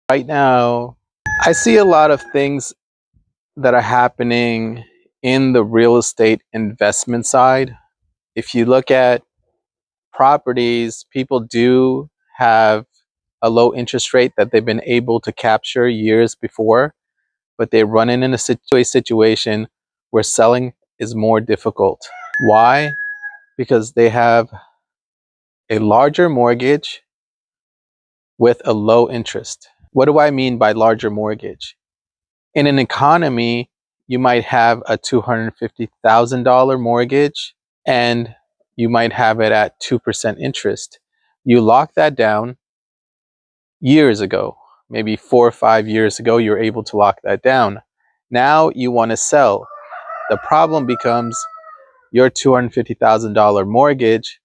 Right now, I see a lot of things that are happening in the real estate investment side. If you look at properties, people do have a low interest rate that they've been able to capture years before, but they run in a situation where selling is more difficult. Why? Because they have a larger mortgage with a low interest. What do I mean by larger mortgage? In an economy, you might have a $250,000 mortgage and you might have it at 2% interest. You lock that down years ago, maybe 4 or 5 years ago, you're able to lock that down. Now you want to sell. The problem becomes your $250,000 mortgage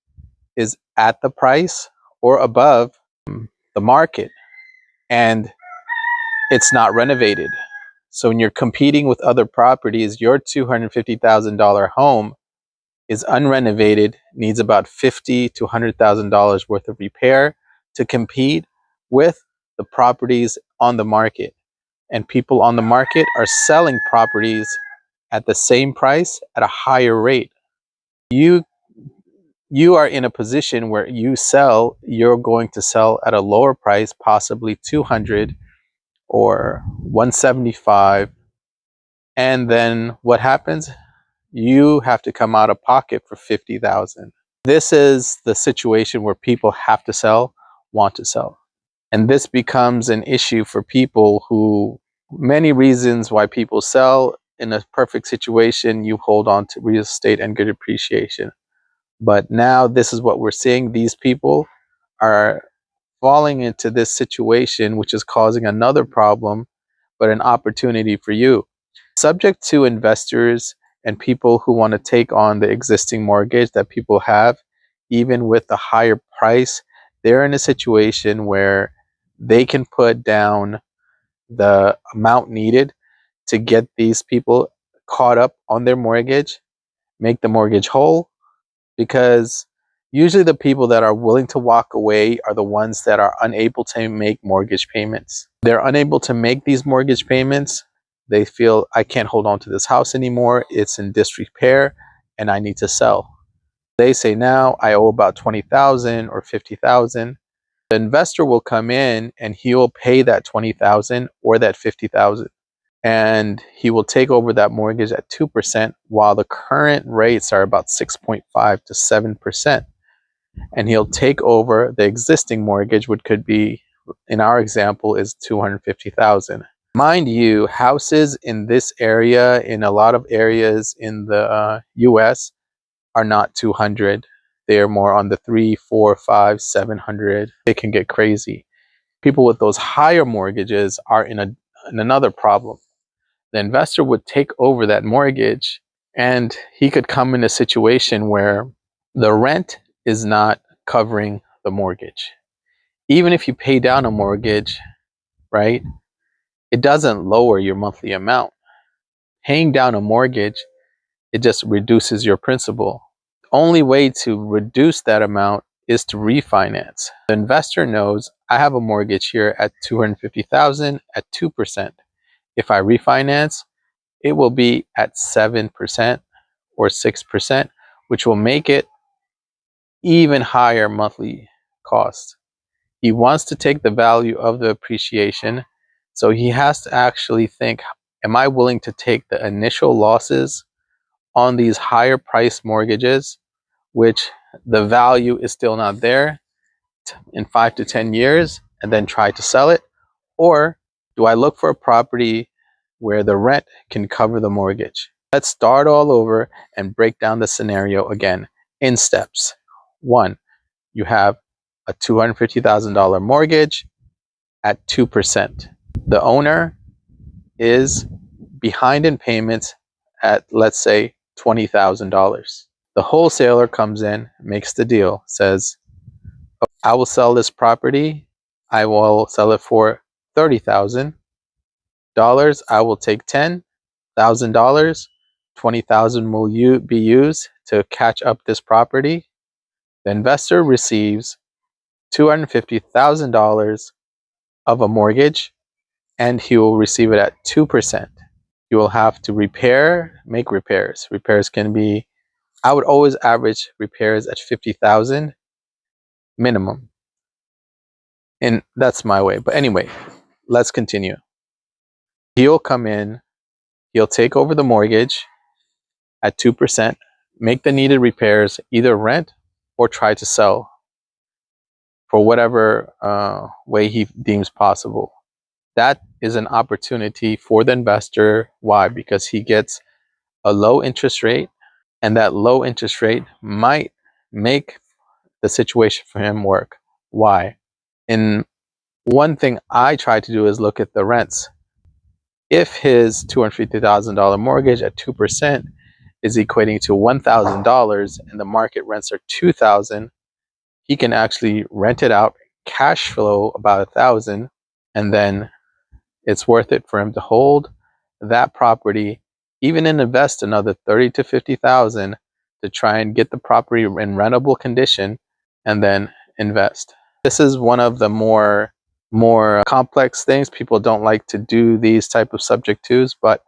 is at the price or above the market, and it's not renovated. So when you're competing with other properties, your $250,000 home is unrenovated, needs about $50,000 to $100,000 worth of repair to compete with the properties on the market. And people on the market are selling properties at the same price at a higher rate. You are in a position where you're going to sell at a lower price, possibly 200 or 175. And then what happens? You have to come out of pocket for 50,000. This is the situation where people have to sell, want to sell. And this becomes an issue for people who, many reasons why people sell. In a perfect situation, you hold on to real estate and good appreciation. But now this is what we're seeing. These people are falling into this situation, which is causing another problem, but an opportunity for you. Subject to investors and people who want to take on the existing mortgage that people have, even with the higher price, they're in a situation where they can put down the amount needed to get these people caught up on their mortgage, make the mortgage whole, because usually the people that are willing to walk away are the ones that are unable to make mortgage payments. They're unable to make these mortgage payments. They feel, I can't hold on to this house anymore. It's in disrepair and I need to sell. They say, now I owe about 20,000 or 50,000. The investor will come in and he will pay that 20,000 or that 50,000. And he will take over that mortgage at 2%, while the current rates are about 6.5 to 7%. And he'll take over the existing mortgage, which could be, in our example, is 250,000. Mind you, houses in this area, in a lot of areas in the US, are not 200. They're more on the 3, 4, 5, 700. It can get crazy. People with those higher mortgages are in another problem. The investor would take over that mortgage and he could come in a situation where the rent is not covering the mortgage. Even if you pay down a mortgage, right, it doesn't lower your monthly amount. Paying down a mortgage, it just reduces your principal. The only way to reduce that amount is to refinance. The investor knows, I have a mortgage here at 250,000 at 2%. If I refinance, it will be at 7% or 6%, which will make it even higher monthly cost. He wants to take the value of the appreciation, so he has to actually think, am I willing to take the initial losses on these higher price mortgages, which the value is still not there, in 5 to 10 years, and then try to sell it? Or do I look for a property where the rent can cover the mortgage? Let's start all over and break down the scenario again in steps. 1, you have a $250,000 mortgage at 2%. The owner is behind in payments at, let's say, $20,000. The wholesaler comes in, makes the deal, says, I will sell this property. I will sell it for $30,000. I will take $10,000. $20,000 will be used to catch up this property. The investor receives $250,000 of a mortgage and he will receive it at 2%. You will have to make repairs. Repairs can be, I would always average repairs at 50,000 minimum. And that's my way. But anyway, let's continue. He'll come in, he'll take over the mortgage at 2%, make the needed repairs, either rent or try to sell for whatever way he deems possible. That is an opportunity for the investor. Why? Because he gets a low interest rate, and that low interest rate might make the situation for him work. Why? And one thing I try to do is look at the rents. If his $250,000 mortgage at 2% is equating to $1,000 and the market rents are $2,000, he can actually rent it out, cash flow about $1,000, and then it's worth it for him to hold that property, even invest another 30 to 50,000 to try and get the property in rentable condition, and then invest. This is one of the more complex things. People don't like to do these type of subject twos, but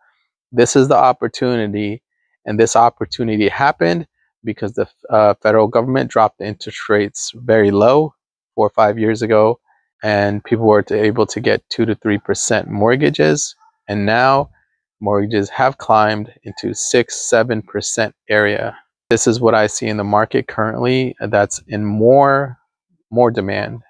this is the opportunity, and this opportunity happened because the federal government dropped the interest rates very low 4 or 5 years ago, and people were able to get 2 to 3% mortgages, and now mortgages have climbed into 6-7% area. This is what I see in the market currently. That's in more demand.